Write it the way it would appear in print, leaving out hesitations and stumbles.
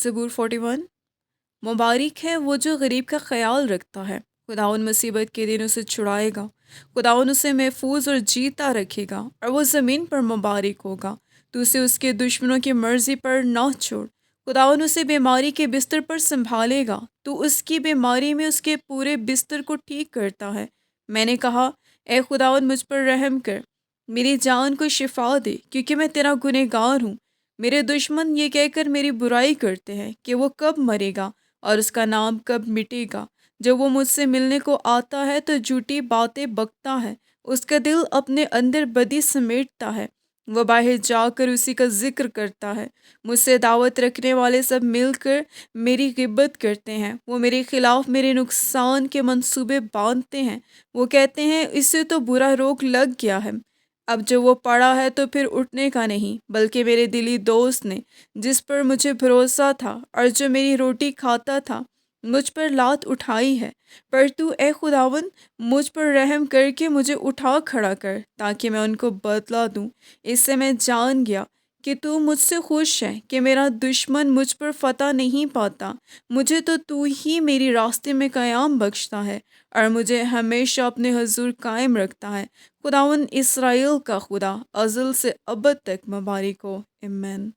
ज़बूर 41। मुबारक है वो जो गरीब का ख्याल रखता है। खुदाउन मुसीबत के दिन उसे छुड़ाएगा। खुदाउन उसे महफूज और जीता रखेगा और वो ज़मीन पर मुबारक होगा। तू उसे उसके दुश्मनों की मर्ज़ी पर न छोड़। खुदाउन उसे बीमारी के बिस्तर पर संभालेगा। तू उसकी बीमारी में उसके पूरे बिस्तर को ठीक करता है। मैंने कहा, ए खुदाउन मुझ पर रहम कर, मेरी जान को शिफा दे, क्योंकि मैं तेरा गुनहगार हूँ। मेरे दुश्मन ये कहकर मेरी बुराई करते हैं कि वो कब मरेगा और उसका नाम कब मिटेगा। जब वो मुझसे मिलने को आता है तो झूठी बातें बकता है। उसका दिल अपने अंदर बदी समेटता है। वो बाहर जाकर उसी का जिक्र करता है। मुझसे दावत रखने वाले सब मिलकर मेरी गिब्बत करते हैं। वो मेरे खिलाफ मेरे नुकसान के मंसूबे बांधते हैं। वो कहते हैं, इससे तो बुरा रोग लग गया है। अब जो वो पड़ा है तो फिर उठने का नहीं, बल्कि मेरे दिली दोस्त ने, जिस पर मुझे भरोसा था और जो मेरी रोटी खाता था, मुझ पर लात उठाई है। पर तू ए खुदावन मुझ पर रहम करके मुझे उठा खड़ा कर, ताकि मैं उनको बदला दूं। इससे मैं जान गया कि तू मुझसे खुश है, कि मेरा दुश्मन मुझ पर फतह नहीं पाता। मुझे तो तू ही मेरी रास्ते में क़याम बख्शता है और मुझे हमेशा अपने हजूर कायम रखता है। खुदावन इस्राएल का खुदा अज़ल से अबद तक मुबारक हो। आमीन।